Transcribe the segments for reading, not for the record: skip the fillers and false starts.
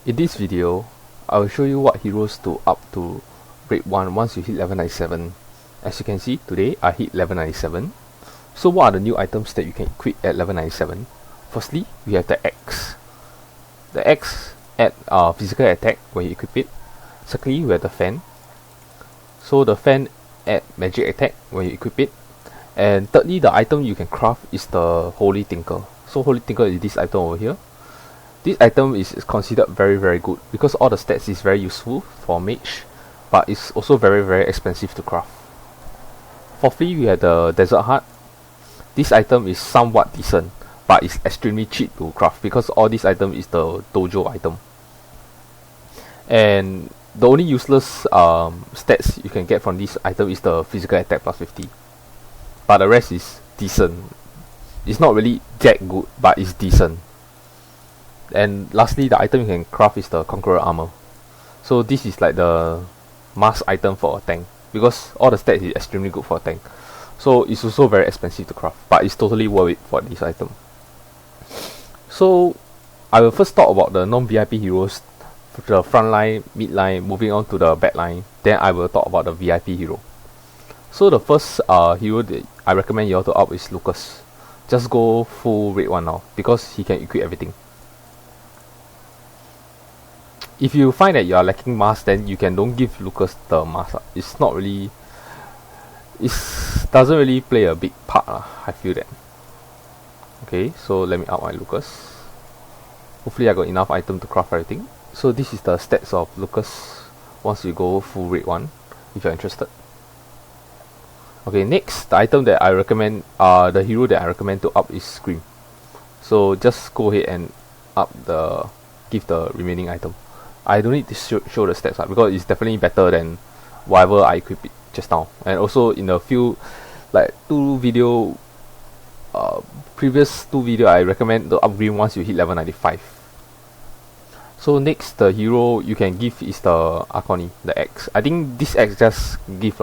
In this video, I will show you what heroes to up to rate 1 once you hit level 97. As you can see, today I hit level 97. So what are the new items that you can equip at level 97? Firstly, we have the axe. The axe add physical attack when you equip it. Secondly, we have the fan. So the fan add magic attack when you equip it. And thirdly, the item you can craft is the Holy Tinker. So Holy Tinker is this item over here. This item is considered very good because all the stats is very useful for mage, but it's also very expensive to craft. Fourthly, we have the Desert Heart. This item is somewhat decent, but it's extremely cheap to craft because all this item is the dojo item. And the only useless stats you can get from this item is the physical attack plus 50. But the rest is decent. It's not really that good, but it's decent. And lastly, the item you can craft is the Conqueror Armor. So this is like the must item for a tank because all the stats is extremely good for a tank. So it's also very expensive to craft, but it's totally worth it for this item. So I will first talk about the non-VIP heroes, the front line, mid line, moving on to the back line. Then I will talk about the VIP hero. So the first hero that I recommend you all to up is Lucas. Just go full rate 1 now because he can equip everything. If you find that you are lacking mask, then you can don't give Lucas the mask. It's not really, it doesn't really play a big part. I feel that. Okay, so let me up my Lucas. Hopefully I got enough item to craft everything. So this is the stats of Lucas once you go full rate 1 if you're interested. Okay, next the item that I recommend, the hero that I recommend to up is Scream. So just go ahead and give the remaining item. I don't need to show the stats because it's definitely better than whatever I equipped it just now. And also in a few, like previous two video, I recommend the upgrade once you hit level 95. So next, the hero you can give is the Arconi, the axe. I think this axe just give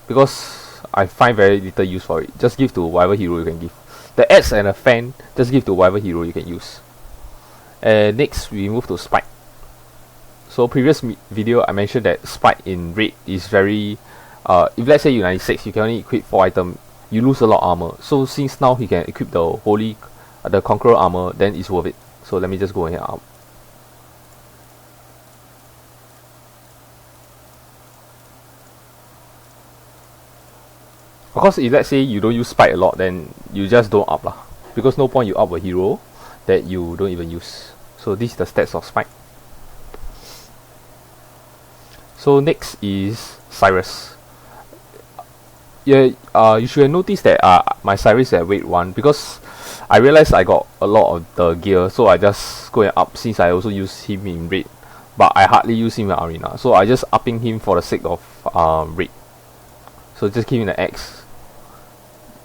because I find very little use for it. Just give to whatever hero you can give. The axe and a fan, just give to whatever hero you can use. And next, we move to Spike. So previous video I mentioned that Spike in raid is very, if let's say you're 96, you can only equip 4 items, you lose a lot of armor. So since now he can equip the Conqueror Armor, then it's worth it. So let me just go ahead and up. Of course, if let's say you don't use Spike a lot, then you just don't up lah. Because no point you up a hero that you don't even use. So this is the stats of Spike. So next is Cyrus. Yeah, you should have noticed that my Cyrus is at weight 1 because I realized I got a lot of the gear, so I just go and up since I also use him in raid, but I hardly use him in arena. So I just upping him for the sake of raid. So just give him the axe.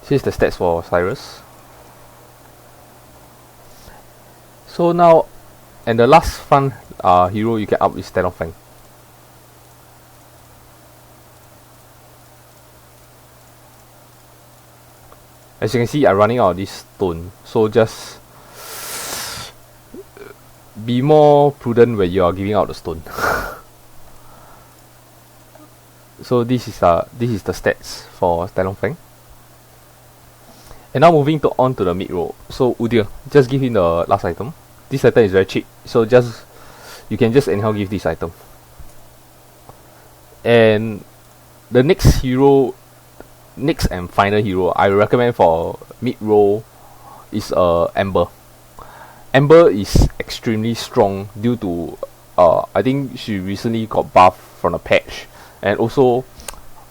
Here's the stats for Cyrus. So now, and the last fun hero you can up is Fang. As you can see, I'm running out of this stone, so just be more prudent when you are giving out the stone. So this is the stats for Fang. And now moving on to the mid row. So Udyr, just give him the last item. This item is very cheap, so you can just anyhow give this item. And the next and final hero I recommend for mid row is Amber. Amber is extremely strong due to I think she recently got buffed from a patch, and also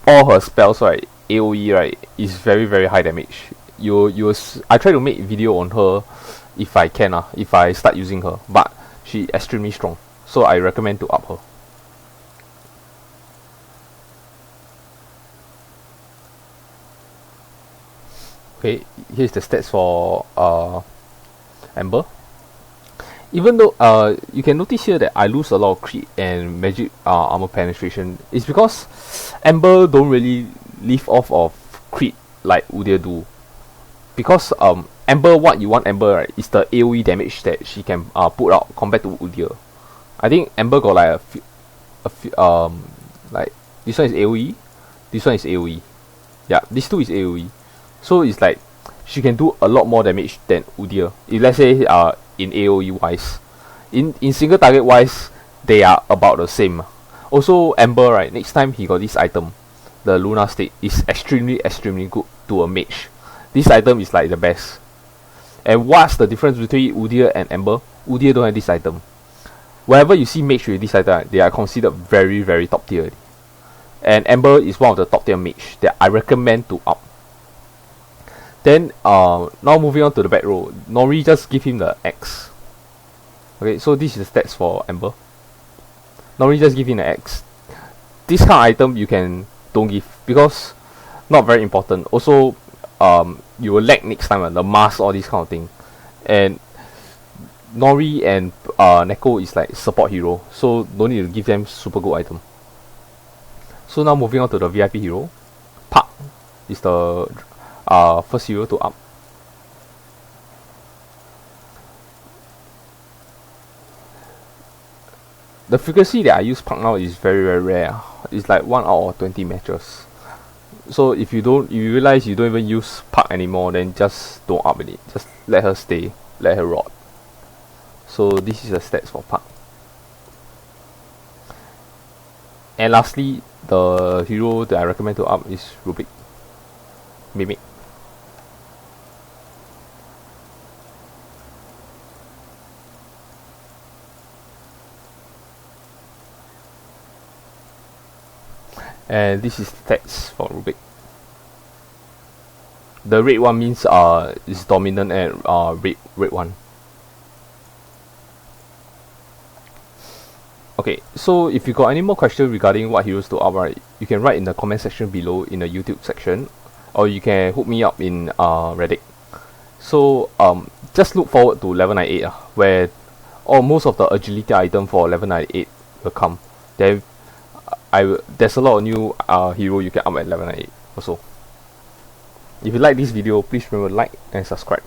all her spells, right, AoE, right, is very high damage. I try to make video on her if I can, if I start using her, but she extremely strong, so I recommend to up her. Okay, here's the stats for Amber. Even though you can notice here that I lose a lot of crit and magic armor penetration, it's because Amber don't really live off of crit like Udyr do. Because Amber, what you want Amber, right, is the AoE damage that she can put out compared to Udyr. I think Amber got like a few like this one is AoE, this one is AoE. Yeah, these two is AoE. So it's like she can do a lot more damage than Udyr. If let's say in AoE wise, in single target wise, they are about the same. Also Amber, right, next time he got this item, the Luna State, is extremely good to a mage. This item is like the best. And what's the difference between Udyr and Amber? Udyr don't have this item. Wherever you see mage with this item, they are considered very top tier. And Amber is one of the top tier mage that I recommend to up. Then now moving on to the back row, Nori just give him the X. Okay, so this is the stats for Amber. Nori just give him the X. This kind of item you can don't give because not very important. Also, you will lag next time, the mask, all this kind of thing. And Nori and Neko is like support hero, so don't need to give them super good item. So now moving on to the VIP hero, Pak is the first hero to up. The frequency that I use Pak now is very rare. It's like 1 out of 20 matches. So if you realize you don't even use Pak anymore, then just don't up in it. Just let her stay, let her rot. So this is the stats for Pak. And lastly, the hero that I recommend to up is Rupak. Mimic. And this is stats for Rupak. The red one means is dominant and red one. Okay, so if you got any more questions regarding what heroes to up, right, you can write in the comment section below in the YouTube section, or you can hook me up in Reddit. So just look forward to level 98 where most of the agility item for level 98 will come. Then there's a lot of new hero you can up at level 98 also. If you like this video, please remember to like and subscribe.